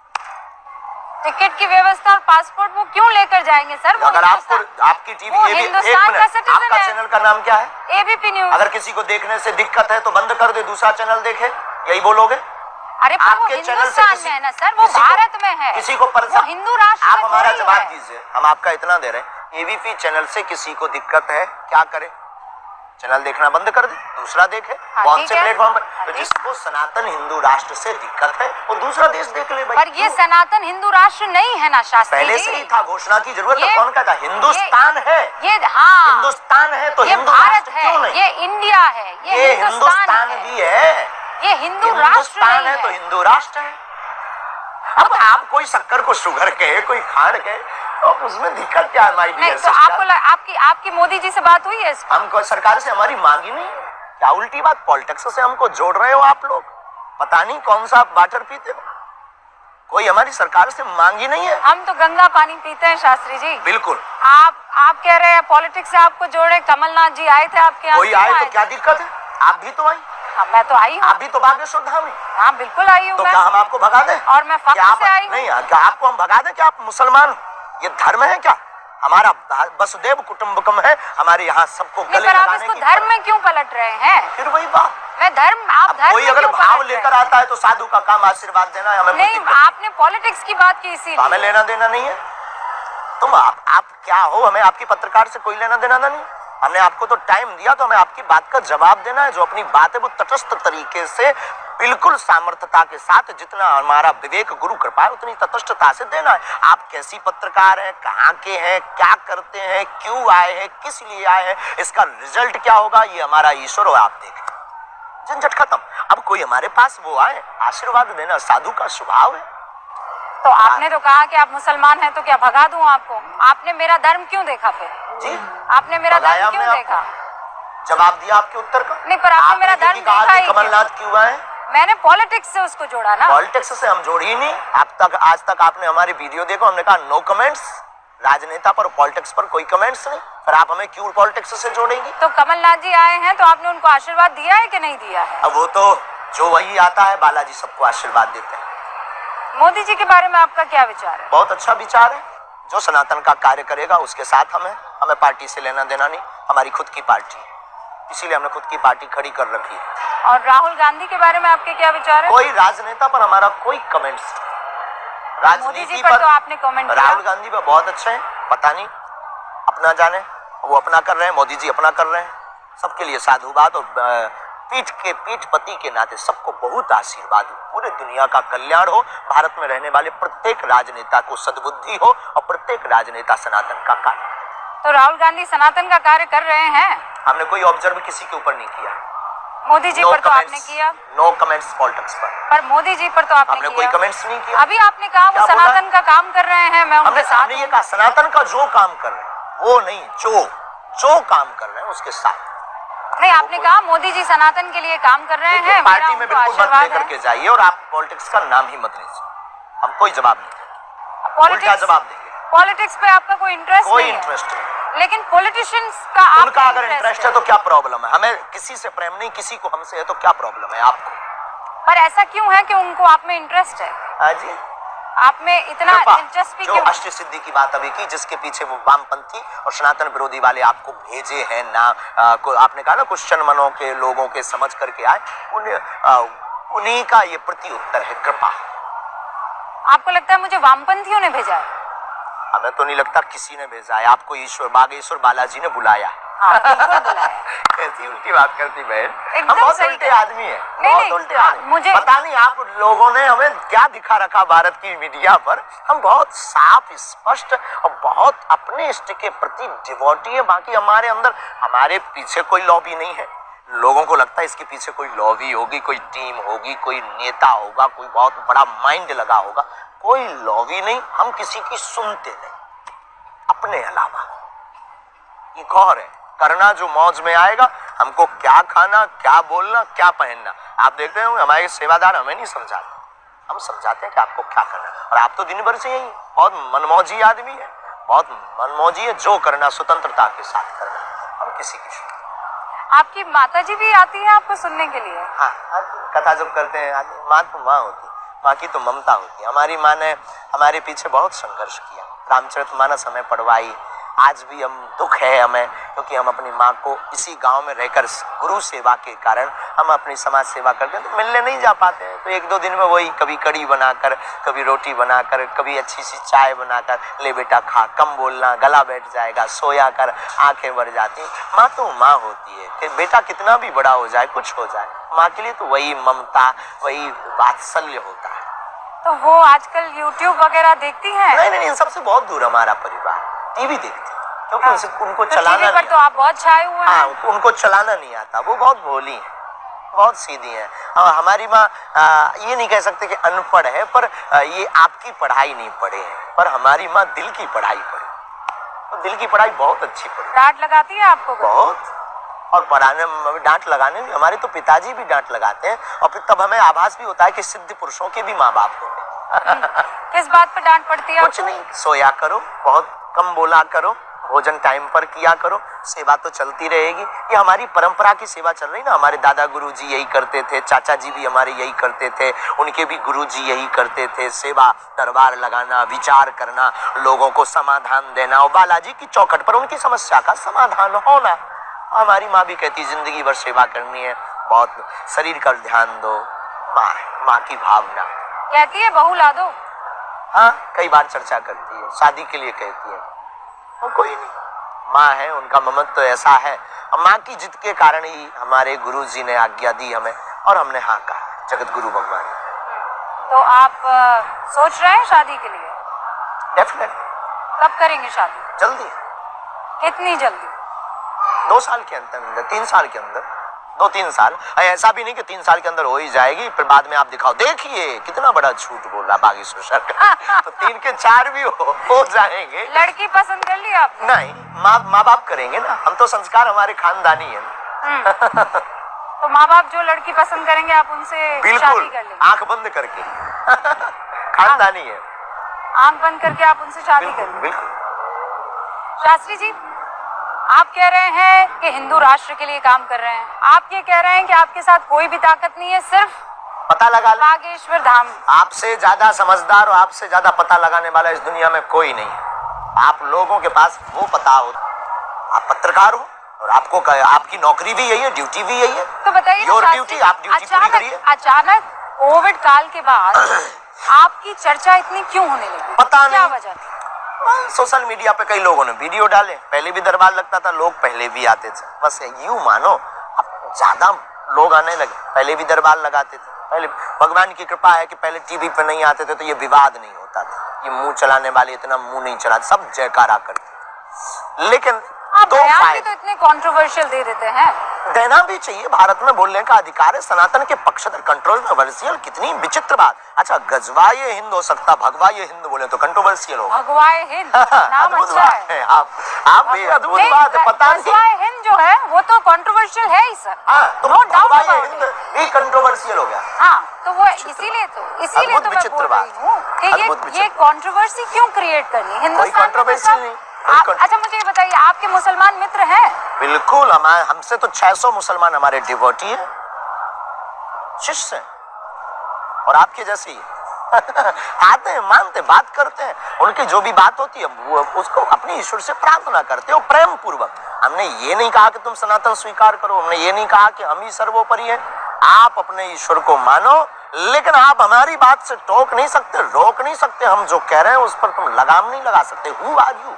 टिकट की व्यवस्था और पासपोर्ट वो क्यों लेकर जाएंगे सर? वो अगर आपको आपकी टीवी हिंदुस्तान का सिटीजन आपका है। चैनल का नाम क्या है? ABP news. अगर किसी को देखने से दिक्कत है तो बंद कर दे, दूसरा चैनल देखे, यही बोलोगे? अरे पर वो हिंदुस्तान में है ना सर, वो भारत में है, किसी को वो हिंदू राष्ट्र आप में हमारा थोड़ी जवाब है। दीजिए, हम आपका इतना दे रहे हैं, एबीपी चैनल से किसी को दिक्कत है क्या करे? चैनल देखना बंद कर दे, दूसरा देखे कौन से प्लेटफॉर्म पर। तो जिसको सनातन हिंदू राष्ट्र से दिक्कत है वो दूसरा देश देख ले भाई। पर ये सनातन हिंदू राष्ट्र नहीं है ना शास्त्री पहले जी? से ही था, घोषणा की जरूरत है, कौन कहता? हिंदुस्तान है ये, हाँ हिंदुस्तान है तो ये हिंदू भारत राष्ट्र क्यों है, नहीं? ये इंडिया है, ये हिंदुस्तान भी है, ये हिंदू राष्ट्र हिंदुस्तान है तो नहीं है। हिंदू राष्ट्र है। अब आप कोई शक्कर को शुगर कहे, कोई खांड कहे, तो उसमें दिक्कत क्या है? माय नहीं डियर तो आपको आपकी मोदी जी से बात हुई है इस पर? हमको सरकार से हमारी मांगी नहीं है। क्या उल्टी बात, पॉलिटिक्स से हमको जोड़ रहे हो आप लोग? पता नहीं कौन सा वाटर पीते हो, कोई हमारी सरकार से मांगी नहीं है। हम तो गंगा पानी पीते हैं शास्त्री जी। बिल्कुल। आप कह रहे हैं पॉलिटिक्स से आपको जोड़े, कमलनाथ जी आए थे आपके यहाँ? कोई आए तो क्या दिक्कत है? आप भी तो आई। हाँ, मैं तो आई हूँ। आप भी तो बागेश्वर धाम है। हाँ बिल्कुल आई हूँ। तो क्या हम आपको भगा दें? और मैं फख्र से आई हूँ। नहीं, क्या आपको हम भगा दें? क्या आप मुसलमान हो? ये धर्म है क्या? हमारा वसुदेव कुटुंबकम है, हमारे यहाँ सबको गले पर आप लगाने इसको की। धर्म में क्यों पलट रहे हैं? फिर वही बात, मैं धर्म, आप धर्म कोई में अगर क्यों भाव पलट लेकर रहे हैं? आता है तो साधु का काम आशीर्वाद देना है, हमें कोई नहीं, दिक्कत नहीं। आपने पॉलिटिक्स की बात की इसीलिए। हमें लेना देना नहीं है। तुम आप क्या हो? हमें आपकी पत्रकार से कोई लेना देना नहीं। हमने आपको तो टाइम दिया तो हमें आपकी बात का जवाब देना है। जो अपनी बात है वो तटस्थ तरीके से, बिल्कुल सामर्थ्यता के साथ, जितना हमारा विवेक गुरु कृपा है उतनी तटस्थता से देना है। आप कैसी पत्रकार हैं, कहाँ के हैं, क्या करते हैं, क्यों आए हैं, किस लिए आए हैं, इसका रिजल्ट क्या होगा, ये हमारा ईश्वर और आप देखें। झंझट खत्म। अब कोई हमारे पास वो आए, आशीर्वाद देना साधु का स्वभाव है। तो आपने तो कहा कि आप मुसलमान हैं, तो क्या भगा दूं आपको? आपने मेरा धर्म क्यों देखा फिर? जी, आपने मेरा भगाया धर्म क्यों हमने देखा? जवाब दिया आपके उत्तर का। नहीं, पर आपने मेरा धर्म कहा देखा कि ही कमलनाथ क्यों आए? मैंने पॉलिटिक्स से उसको जोड़ा ना। पॉलिटिक्स से हम जोड़ी ही नहीं। आज तक आपने हमारी वीडियो देखो, हमने कहा नो कमेंट्स, राजनेता पर, पॉलिटिक्स पर कोई कमेंट्स नहीं। पर आप हमें क्यों पॉलिटिक्स से जोड़ेंगी? तो कमलनाथ जी आए हैं तो आपने उनको आशीर्वाद दिया है कि नहीं दिया है? अब वो तो जो वही आता है, बालाजी सबको आशीर्वाद देते हैं। मोदी जी के बारे में आपका क्या विचार है? बहुत अच्छा विचार है। जो सनातन का कार्य करेगा उसके साथ हमें पार्टी से लेना देना नहीं। हमारी खुद की पार्टी है, इसीलिए हमने खुद की पार्टी खड़ी कर रखी है। और राहुल गांधी के बारे में आपके क्या विचार है? कोई राजनेता पर हमारा कोई कमेंट्स, मोदी जी पर तो आपने कमेंट किया। राहुल गांधी पर बहुत अच्छे हैं, पता नहीं अपना जाने, वो अपना कर रहे हैं, मोदी जी अपना कर रहे हैं। सबके लिए साधुवाद और पीठ पति के नाते सबको बहुत आशीर्वाद हो। पूरे दुनिया का कल्याण हो, भारत में रहने वाले प्रत्येक राजनेता को सद्बुद्धि हो और प्रत्येक राजनेता सनातन का कार्य। तो राहुल गांधी सनातन का कार्य कर रहे हैं। हमने कोई ऑब्जर्व किसी के ऊपर नहीं किया। मोदी जी पर तो आपने किया। नो कमेंट्स पॉलिटिक्स पर मोदी जी पर तो आपने हमने किया। कोई कमेंट्स नहीं किया। अभी आपने कहा वो सनातन का काम कर रहे हैं, मैं उनके साथ। हमने ये कहा सनातन का जो काम कर रहे हैं वो नहीं, जो काम कर रहे हैं उसके साथ। नहीं, आपने कहा मोदी जी सनातन के लिए काम कर रहे हैं। पार्टी में बिल्कुल मत लेकर के जाइए और आप पॉलिटिक्स का नाम ही मत लीजिए। हम कोई जवाब नहीं देंगे, उल्टा जवाब देंगे। पॉलिटिक्स पे आपका कोई इंटरेस्ट कोई नहीं है? इंटरेस्ट नहीं। लेकिन पॉलिटिशियंस का उनका अगर इंटरेस्ट है तो क्या प्रॉब्लम है? हमें किसी से प्रेम नहीं, किसी को हमसे है तो क्या प्रॉब्लम है आपको? पर ऐसा क्यों है कि उनको आप में इंटरेस्ट है? हाँ जी, आप में इतना दिलचस्पी जो क्यों? अष्ट सिद्धि की बात अभी की, जिसके पीछे वो वामपंथी और सनातन विरोधी वाले आपको भेजे हैं ना, आपने कहा ना क्वेश्चन मनों के लोगों के समझ करके आए, उन्हीं का ये प्रति उत्तर है, कृपा। आपको लगता है मुझे वामपंथियों ने भेजा है? हमें तो नहीं लगता किसी ने भेजा है आपको, ईश्वर बागेश्वर बालाजी ने बुलाया। हाँ, बिल्कुल बुलाया। ऐसी उल्टी बात करती बहन, हम एकदम बहुत सही उल्टे कहा। आदमी हैं, नहीं, बहुत नहीं, उल्टे आदमी। मुझे पता नहीं आप लोगों ने हमें क्या दिखा रखा भारत की मीडिया पर। हम बहुत साफ, स्पष्ट और बहुत अपने इष्ट के प्रति डिवोटी है। बाकी हमारे अंदर, हमारे पीछे कोई लॉबी नहीं है। लोगों को लगता है इसके पीछे कोई लॉबी होगी, कोई टीम होगी, कोई नेता होगा, कोई बहुत बड़ा माइंड लगा होगा। कोई लॉवी नहीं, हम किसी की सुनते नहीं अपने अलावा। एक और है करना जो मौज में आएगा, हमको क्या खाना, क्या बोलना, क्या पहनना। आप देखते हो हमारे सेवादार हमें नहीं समझाते, हम समझाते हैं कि आपको क्या करना। और आप तो दिन भर से यही बहुत मनमौजी आदमी है, बहुत मनमौजी है, जो करना स्वतंत्रता के साथ करना, हम किसी की। आपकी माताजी भी आती है आपको सुनने के लिए? हाँ, कथा जब करते हैं माँ तो माँ होती, माँ की तो ममता होती है। हमारी माँ ने हमारे पीछे बहुत संघर्ष किया, रामचरितमानस हमें पढ़वाई। आज भी हम दुख है हमें, क्योंकि हम अपनी माँ को इसी गांव में रहकर गुरु सेवा के कारण हम अपनी समाज सेवा करते हैं, तो मिलने नहीं जा पाते हैं। तो एक दो दिन में वही कभी कड़ी बनाकर, कभी रोटी बनाकर, कभी अच्छी सी चाय बनाकर, ले बेटा खा, कम बोलना, गला बैठ जाएगा, सोया कर, आंखें भर जाती। माँ तो माँ होती है कि बेटा कितना भी बड़ा हो जाए, कुछ हो जाए, माँ के लिए तो वही ममता, वही वात्सल्य होता है। तो वो आजकल YouTube वगैरह देखती हैं? नहीं, इन सबसे बहुत दूर हमारा परिवार। टीवी देखती है, क्योंकि उनको तो चलाना टीवी पर नहीं, तो आप बहुत छाए हुए हैं। हाँ, उनको चलाना नहीं आता, वो बहुत भोली है, बहुत सीधी है। हमारी माँ ये नहीं कह सकते कि अनपढ़ है, पर ये आपकी पढ़ाई नहीं पढ़े हैं, पर हमारी माँ दिल की पढ़ाई पढ़ी, तो दिल की पढ़ाई बहुत अच्छी पढ़ी। डांट लगाती है आपको? बहुत, और पढ़ाने में डांट लगाने में हमारे तो पिताजी भी डांट लगाते हैं, और फिर तब हमें आभास भी होता है कि सिद्ध पुरुषों के भी माँ बाप होते हैं। किस बात पर डांट पड़ती है? कुछ नहीं, सोया करो, बहुत कम बोला करो, भोजन टाइम पर किया करो, सेवा तो चलती रहेगी। ये हमारी परंपरा की सेवा चल रही ना, हमारे दादा गुरु जी यही करते थे, चाचा जी भी हमारे यही करते थे, उनके भी गुरु जी यही करते थे, सेवा, दरबार लगाना, विचार करना, लोगों को समाधान देना, और बालाजी की चौखट पर उनकी समस्या का समाधान होना। हमारी माँ भी कहती जिंदगी भर सेवा करनी है, बहुत शरीर का ध्यान दो, माँ की भावना। कहती है बहू ला दो? हाँ, कई बार चर्चा करती है, शादी के लिए कहती है, वो कोई नहीं, माँ है, उनका ममत्व तो ऐसा है। माँ की जिद के कारण ही हमारे गुरु जी ने आज्ञा दी हमें, और हमने हाँ कहा, जगत गुरु भगवान। तो आप सोच रहे हैं शादी के लिए? डेफिनेट। कब करेंगे शादी? जल्दी। कितनी जल्दी? 2 साल के अंदर, 3 साल के अंदर, 2-3 साल। ऐसा भी नहीं कि 3 साल के अंदर हो ही जाएगी, फिर बाद में आप दिखाओ देखिए कितना बड़ा झूठ बोला बागेश्वर सरकार। तो 3 के 4 भी हो जाएंगे। लड़की पसंद कर ली आपने? नहीं, माँ बाप करेंगे ना, हम तो संस्कार हमारे खानदानी है। तो माँ बाप जो लड़की पसंद करेंगे आप उनसे शादी कर लेंगे? आंख बंद करके। खानदानी है, आंख बंद करके आप उनसे शादी कर लेंगे? बिल्कुल। शास्त्री जी, आप कह रहे हैं कि हिंदू राष्ट्र के लिए काम कर रहे हैं, आप ये कह रहे हैं कि आपके साथ कोई भी ताकत नहीं है, सिर्फ पता लगा ले। बागेश्वर धाम। आपसे ज्यादा समझदार और आपसे ज्यादा पता लगाने वाला इस दुनिया में कोई नहीं है। आप लोगों के पास वो पता हो, आप पत्रकार हो, और आपको आपकी नौकरी भी यही है, ड्यूटी भी यही है। तो बताइए योर ड्यूटी, आप ड्यूटी पूरी करिए। अचानक कोविड काल के बाद आपकी चर्चा इतनी क्यों होने लगी? पता क्या नहीं, वजह थी? सोशल मीडिया पे कई लोगों ने वीडियो डाले, पहले भी दरबार लगता था, लोग पहले भी आते थे, बस यूं मानो अब ज्यादा लोग आने लगे, पहले भी दरबार लगाते थे। पहले भगवान की कृपा है कि पहले टीवी पे नहीं आते थे, तो ये विवाद नहीं होता था, ये मुंह चलाने वाले इतना मुंह नहीं चलाते, सब जयकारा करते। लेकिन आप बयान भी तो इतने कंट्रोवर्शियल दे देते हैं। देना भी चाहिए, भारत में बोलने का अधिकार है, सनातन के पक्षधर। कंट्रोवर्शियल कितनी विचित्र बात। अच्छा, गजवाए हिंद हो सकता, भगवाए हिंद बोले तो कंट्रोवर्शियल होगा। भगवाए हिंद नाम अच्छा है। आप भी अद्भुत बात है, पता नहीं। गजवाए हिंद जो है वो तो कंट्रोवर्शियल है ही सर। तो भगवाए हिंद भी कंट्रोवर्शियल हो गया। हाँ, तो वो इसीलिए तो मैं बोल रही हूँ कि ये कंट्रोवर्सी क्यों क्रिएट करनी हिंदुस्तान में? अच्छा, मुझे ये बताइए, आपके मुसलमान मित्र हैं? बिल्कुल, हमसे तो 600 मुसलमान हमारे डिवोटी है, शिष्य हैं, और आपके जैसे ही आते हैं, मानते, बात करते हैं, उनकी जो भी बात होती है वो उसको अपने ईश्वर से प्रार्थना करते हो प्रेम पूर्वक। हमने ये नहीं कहा कि तुम सनातन स्वीकार करो, हमने ये नहीं कहा कि हम ही सर्वोपरि हैं। आप अपने ईश्वर को मानो, लेकिन आप हमारी बात से टोक नहीं सकते, रोक नहीं सकते। हम जो कह रहे हैं उस पर तुम लगाम नहीं लगा सकते। Who are you?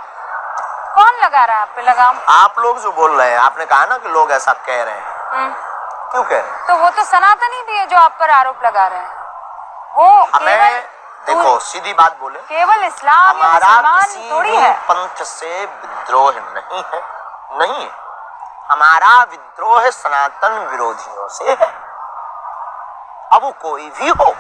कौन लगा रहा है आप पे लगाम? आप लोग जो बोल रहे हैं, आपने कहा ना कि लोग ऐसा कह रहे हैं, क्यों कह रहे हैं? तो वो तो सनातनी भी है जो आप पर आरोप लगा रहे हैं। वो हमें देखो, सीधी बात बोले, केवल इस्लाम या मुसलमान थोड़ी है। पंथ से विद्रोह नहीं है, नहीं है। हमारा विद्रोह सनातन विरोधियों से है। अब वो कोई भी हो,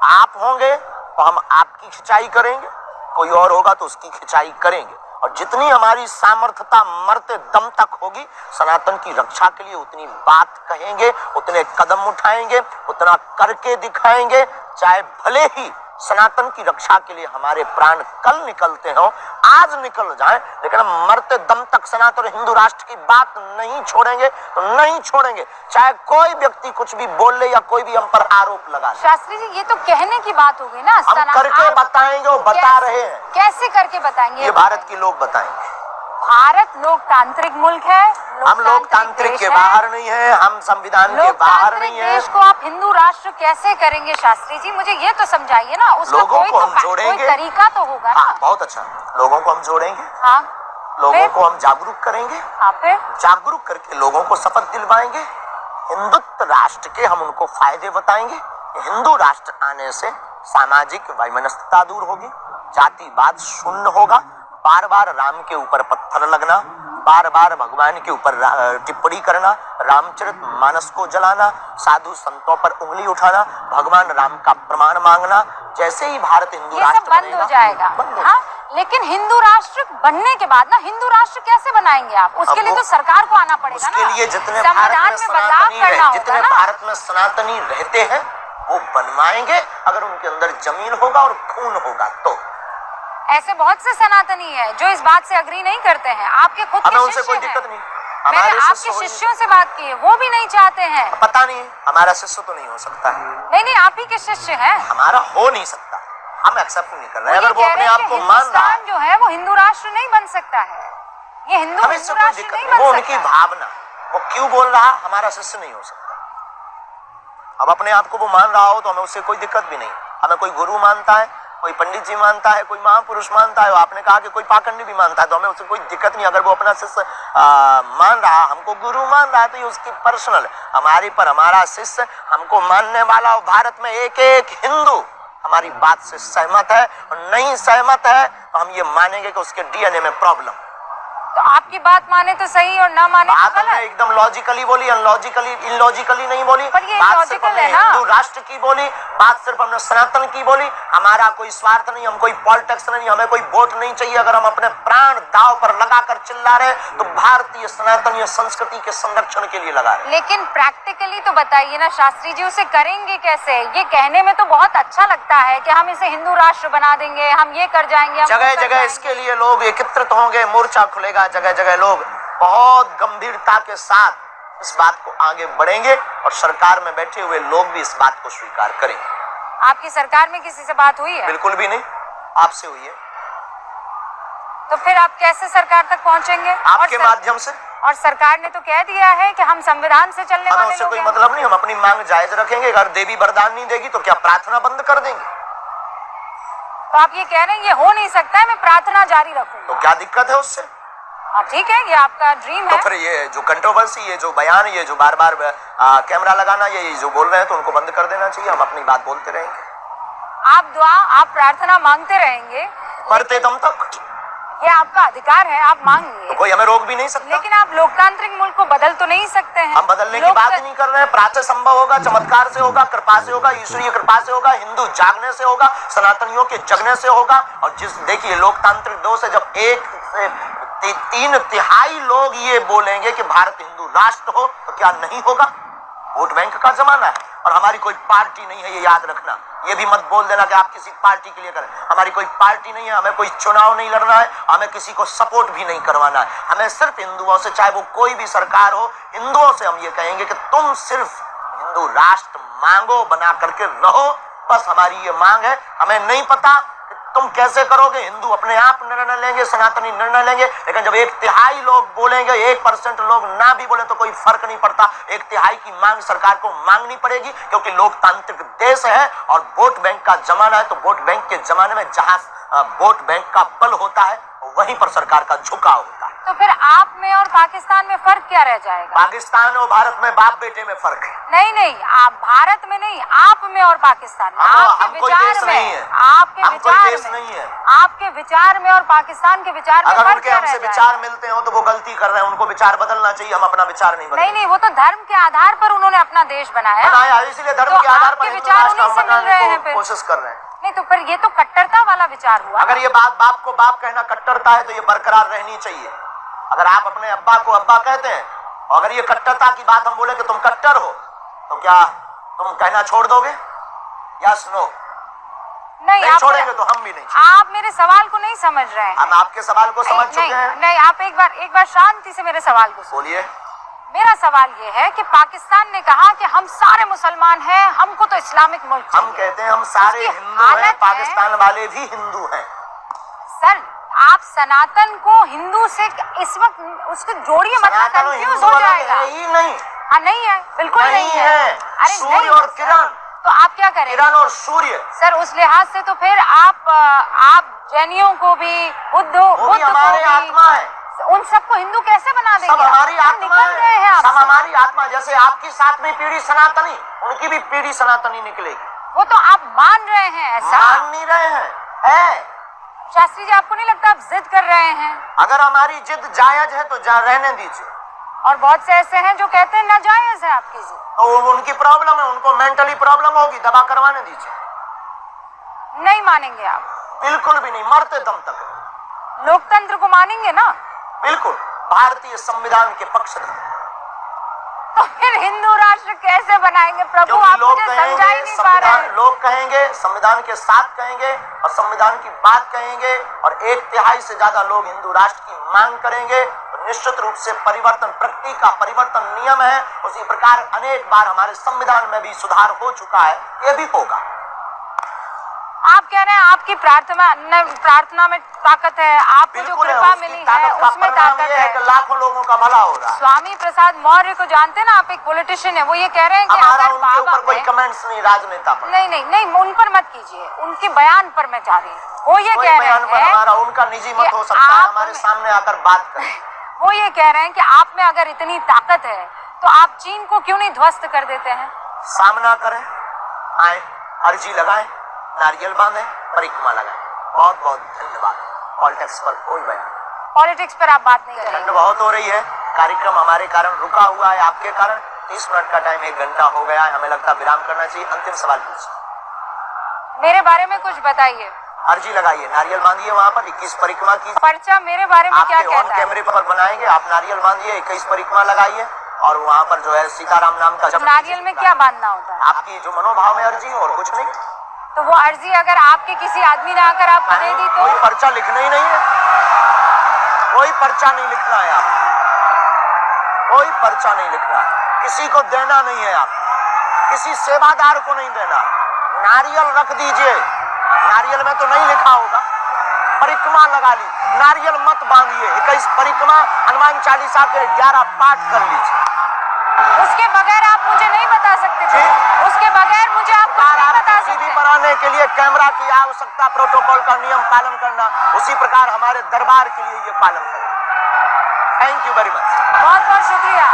आप होंगे, तो हम आपकी खिंचाई करेंगे, कोई और होगा तो उसकी खिंचाई करेंगे। और जितनी हमारी सामर्थ्यता मरते दम तक होगी सनातन की रक्षा के लिए उतनी बात कहेंगे, उतने कदम उठाएंगे, उतना करके दिखाएंगे। चाहे भले ही सनातन की रक्षा के लिए हमारे प्राण कल निकलते हो, आज निकल जाए, लेकिन हम मरते दम तक सनातन हिंदू राष्ट्र की बात नहीं छोड़ेंगे, तो नहीं छोड़ेंगे। चाहे कोई व्यक्ति कुछ भी बोल ले या कोई भी हम पर आरोप लगा ले। शास्त्री जी, ये तो कहने की बात हो गई ना, हम करके बताएंगे और बता रहे हैं। कैसे करके बताएंगे? ये भारत के लोग बताएंगे। भारत लोकतांत्रिक मुल्क है, हम लोकतांत्रिक के बाहर नहीं है, हम संविधान के बाहर नहीं है। देश को आप हिंदू राष्ट्र कैसे करेंगे शास्त्री जी? मुझे ये तो समझाइए ना। उसका लोगों को हम जोड़ेंगे, कोई तरीका तो होगा ना। हाँ, बहुत अच्छा। लोगों को हम जोड़ेंगे, हाँ, लोगों को हम जागरूक करेंगे, फिर जागरूक करके लोगों को शपथ दिलवाएंगे। हिंदुत्व राष्ट्र के हम उनको फायदे बताएंगे। हिंदू राष्ट्र आने से सामाजिक वैमनस्यता दूर होगी, जातिवाद शून्य होगा। बार बार राम के ऊपर पत्थर लगना, बार बार भगवान के ऊपर टिप्पणी करना, रामचरितमानस को जलाना, साधु संतों पर उंगली उठाना, भगवान राम का प्रमाण मांगना, जैसे ही भारत हिंदू राष्ट्र बंद हो जाएगा। हाँ, लेकिन हिंदू राष्ट्र बनने के बाद ना, हिंदू राष्ट्र कैसे बनाएंगे आप? उसके लिए तो सरकार को आना पड़ेगा ना। उसके लिए जितने संविधान में बदलाव करना होगा। जितने भारत में सनातनी रहते हैं वो बनवाएंगे, अगर उनके अंदर जमीन होगा और खून होगा तो। ऐसे बहुत से सनातनी है जो इस बात से अग्री नहीं करते हैं। आपके खुद के उनसे कोई दिक्कत नहीं। मैंने आपके शिष्यों से बात की है, वो भी नहीं चाहते हैं। पता नहीं, हमारा शिष्य तो नहीं हो सकता है। नहीं, आप ही के शिष्य हैं। हमारा हो नहीं सकता, हम एक्सेप्ट नहीं कर रहे। अगर वो अपने आप को मान रहा है, जो है वो हिंदू राष्ट्र नहीं बन सकता है। ये हिंदू राष्ट्र नहीं बन सकता। वो उनकी भावना, वो क्यों बोल रहा, हमारा शिष्य नहीं हो सकता। अब अपने आप को वो मान रहा हो तो हमें उससे कोई दिक्कत भी नहीं। हमें कोई गुरु मानता है, कोई पंडित जी मानता है, कोई महापुरुष मानता है, आपने कहा कि कोई पाखंडी भी मानता है, तो हमें उससे कोई दिक्कत नहीं। अगर वो अपना शिष्य मान रहा, हमको गुरु मान रहा है, तो ये उसकी पर्सनल है। हमारी पर हमारा शिष्य, हमको मानने वाला, भारत में एक एक हिंदू हमारी बात से सहमत है, और नहीं सहमत है तो हम ये मानेंगे कि उसके डीएनए में प्रॉब्लम। तो आपकी बात माने तो सही और ना माने बात हमने एकदम लॉजिकली बोली, अनलॉजिकली इलॉजिकली नहीं बोली। पर ये बात सिर्फ हमने हिंदू राष्ट्र की बोली, बात सिर्फ हमने सनातन की बोली। हमारा कोई स्वार्थ नहीं, हम कोई पॉलिटिक्स नहीं, हमें कोई वोट नहीं चाहिए। अगर हम अपने प्राण दांव पर लगाकर चिल्ला रहे तो भारतीय सनातनीय संस्कृति के संरक्षण के लिए लगा रहे। लेकिन प्रैक्टिकली तो बताइए ना शास्त्री जी, उसे करेंगे कैसे? ये कहने में तो बहुत अच्छा लगता है कि हम इसे हिंदू राष्ट्र बना देंगे, हम ये कर जाएंगे। जगह जगह इसके लिए लोग एकत्रित होंगे, मोर्चा खुलेगा, जगह जगह लोग बहुत गंभीरता के साथ इस बात को आगे बढ़ेंगे, और सरकार में बैठे हुए लोग भी इस बात को स्वीकार करेंगे। आपकी सरकार में किसी से बात हुई है? बिल्कुल भी नहीं, आपसे हुई है। तो फिर आप कैसे सरकार तक पहुंचेंगे? आपके माध्यम से। और सरकार ने तो कह दिया है कि हम संविधान से चलने वाले लोग हैं। उससे कोई मतलब नहीं, हम अपनी मांग जायज रखेंगे। अगर देवी वरदान नहीं देगी तो क्या प्रार्थना बंद कर देंगे? तो आप ये कह रहे हैं ये हो नहीं सकता है, मैं प्रार्थना जारी रखूंगा। तो क्या दिक्कत है उससे? ठीक है, ये आपका ड्रीम है। तो फिर ये जो कंट्रोवर्सी, ये जो बयान, ये जो बार बार कैमरा लगाना, ये जो बोल रहे हैं, तो उनको बंद कर देना चाहिए। हम अपनी बात बोलते रहेंगे। आप दुआ, आप प्रार्थना मांगते रहेंगे मरते दम तक। ये आपका अधिकार है, आप मांगिए, तो कोई हमें रोक भी नहीं सकता। लेकिन आप लोकतांत्रिक मुल्क को बदल तो नहीं सकते हैं। हम बदलने की बात नहीं कर रहे हैं। प्रातः संभव होगा, चमत्कार से होगा, कृपा से होगा, ईश्वरीय कृपा से होगा, हिंदू जागने से होगा, सनातनियों के जगने से होगा। और जिस देखिए लोकतांत्रिक दोष है, जब 1 से 3/3 लोग ये बोलेंगे कि भारत हिंदू राष्ट्र हो, तो क्या नहीं होगा? वोट बैंक का जमाना है, और हमारी कोई पार्टी नहीं है, ये याद रखना। ये भी मत बोल देना कि आप किसी पार्टी के लिए करें। हमारी कोई पार्टी नहीं है, हमें कोई चुनाव नहीं लड़ना है, हमें किसी को सपोर्ट भी नहीं करवाना है। हमें सिर्फ हिंदुओं से, चाहे वो कोई भी सरकार हो, हिंदुओं से हम ये कहेंगे कि तुम सिर्फ हिंदू राष्ट्र मांगो, बना करके रहो। बस हमारी ये मांग है। हमें नहीं पता तुम कैसे करोगे, हिंदू अपने आप निर्णय लेंगे, सनातनी निर्णय लेंगे, लेकिन जब 1/3 लोग बोलेंगे, 1% लोग ना भी बोले तो कोई फर्क नहीं पड़ता। 1/3 की मांग सरकार को मांगनी पड़ेगी, क्योंकि लोकतांत्रिक देश है और वोट बैंक का जमाना है। तो वोट बैंक के जमाने में जहां वोट बैंक का बल होता है, वहीं पर सरकार का झुकाव होता है। तो फिर आप में और पाकिस्तान में फर्क क्या रह जाएगा? पाकिस्तान और भारत में बाप बेटे में फर्क है। नहीं, आप भारत में नहीं, आप में और पाकिस्तान में, आपके विचार में, आपके विचार में, आपके विचार में और पाकिस्तान के विचार में अगर फर्क उनके क्या हमसे रह विचार मिलते हो तो वो गलती कर रहे हैं, उनको विचार बदलना चाहिए। हम अपना विचार नहीं बदलते। नहीं, वो तो धर्म के आधार पर उन्होंने अपना देश बनाया, इसलिए धर्म तो के आधार पर आपके विचार उन्हीं से मिल रहे हैं। कोशिश कर रहे हैं। नहीं तो फिर ये तो कट्टरता वाला विचार हुआ। अगर ये बात बाप को बाप कहना कट्टरता है तो ये बरकरार रहनी चाहिए। अगर आप अपने अब्बा को अब्बा कहते हैं और अगर ये कट्टरता की बात हम बोले कि तुम कट्टर हो तो क्या तुम कहना छोड़ दोगे? Yes no? नहीं, आप छोड़ेंगे तो हम भी नहीं छोड़ेंगे। आप मेरे सवाल को नहीं समझ रहे हैं। हम आपके सवाल को समझ चुके हैं। नहीं, आप एक बार शांति से मेरे सवाल को सुनिए। बोलिए। मेरा सवाल ये है कि पाकिस्तान ने कहा कि हम सारे मुसलमान हैं, हमको तो इस्लामिक मुल्क चाहिए। हम कहते हैं हम सारे हिंदू हैं, पाकिस्तान वाले भी हिंदू हैं। सर, आप सनातन को हिंदू से इस वक्त उसको जोड़िए मत, कंफ्यूज हो जाएगा। ही नहीं, नहीं है, बिल्कुल नहीं है। अरे सूर्य और किरण, तो आप क्या करें? किरण और सूर्य। सर, उस लिहाज से तो फिर आप जैनियों को भी, बुद्ध को हमारे भी, आत्मा है, उन सबको हिंदू कैसे बना देंगे? सब हमारी आत्मा है, सब आपसे। हमारी आत्मा। जैसे आपकी 7वीं पीढ़ी सनातनी, उनकी भी पीढ़ी सनातनी निकलेगी। वो तो आप मान रहे हैं, ऐसा मान नहीं रहे हैं, है। शास्त्री जी, आपको नहीं लगता आप जिद कर रहे हैं? अगर हमारी जिद जायज है तो रहने दीजिए। और बहुत से ऐसे हैं जो कहते हैं नाजायज है आपकी जिद। तो उनकी प्रॉब्लम है, उनको मेंटली प्रॉब्लम होगी, दवा करवाने दीजिए। नहीं मानेंगे आप? बिल्कुल भी नहीं, मरते दम तक। लोकतंत्र को मानेंगे ना? बिल्कुल, भारतीय संविधान के पक्षधर। तो फिर हिंदू राष्ट्र कैसे बनाएंगे प्रभु? आप मुझे समझा ही नहीं पा रहे हैं। लोग कहेंगे, संविधान के साथ कहेंगे और संविधान की बात कहेंगे और 1/3 से ज्यादा लोग हिंदू राष्ट्र की मांग करेंगे तो निश्चित रूप से परिवर्तन, प्रकृति का परिवर्तन नियम है। उसी प्रकार अनेक बार हमारे संविधान में भी सुधार हो चुका है, ये भी होगा। आप कह रहे हैं आपकी प्रार्थना में ताकत है, आपको जो कृपा मिली है उसमें ताकत है कि लाखों लोगों का भला हो रहा है। स्वामी प्रसाद मौर्य को जानते हैं ना आप, एक पॉलिटिशियन है, वो ये कह रहे हैं कि हमारा अगर उनके ऊपर बाबा कोई कमेंट्स नहीं, राजनेता पर। नहीं, उन पर मत कीजिए, उनके बयान पर मैं चाह रही हूँ। वो ये कह रहे हैं, हमारा उनका निजी मत हो सकता है, हमारे सामने आकर बात करें। वो ये कह रहे हैं कि आप में अगर इतनी ताकत है तो आप चीन को क्यों नहीं ध्वस्त कर देते हैं? सामना करें, आए, अर्जी लगाएं, नारियल बांधें, परिक्रमा लगाएं। बहुत बहुत धन्यवाद। पॉलिटिक्स पर कोई बयान, पॉलिटिक्स पर आप बात नहीं करें। ठंड बहुत हो रही है, कार्यक्रम हमारे कारण रुका हुआ है, आपके कारण। 30 मिनट का टाइम 1 घंटा हो गया है, हमें लगता है विराम करना चाहिए। अंतिम सवाल पूछिए। मेरे बारे में कुछ बताइए। अर्जी लगाइए, नारियल बांधिए, वहाँ पर 21 परिक्रमा की पर्चा मेरे बारे में क्या कहता है? कैमरे पर बनाएंगे, आप नारियल बांधिए, 21 परिक्रमा लगाइए और वहाँ पर जो है सीताराम नाम का जप। नारियल में क्या बांधना होता है? आपकी जो मनोभाव में अर्जी और कुछ नहीं। तो वो अर्जी अगर आपके किसी आदमी ने आकर आपको दे दी तो? कोई पर्चा लिखना ही नहीं है, कोई पर्चा नहीं लिखना है, आप कोई पर्चा नहीं लिखना है, किसी को देना नहीं है, आप किसी सेवादार को नहीं देना। नारियल रख दीजिए, नारियल में तो नहीं लिखा होगा। परिक्रमा लगा ली, नारियल मत बांधिए। 21 परिक्रमा, हनुमान चालीसा के 11 पाठ कर लीजिए। उसके बगैर आप मुझे नहीं बता सकते थे? उसके बगैर मुझे आप कुछ नहीं बता सकते? टीवी बनाने के लिए कैमरा की आवश्यकता, प्रोटोकॉल का नियम पालन करना, उसी प्रकार हमारे दरबार के लिए ये पालन करना। Thank you very much. बहुत बहुत शुक्रिया।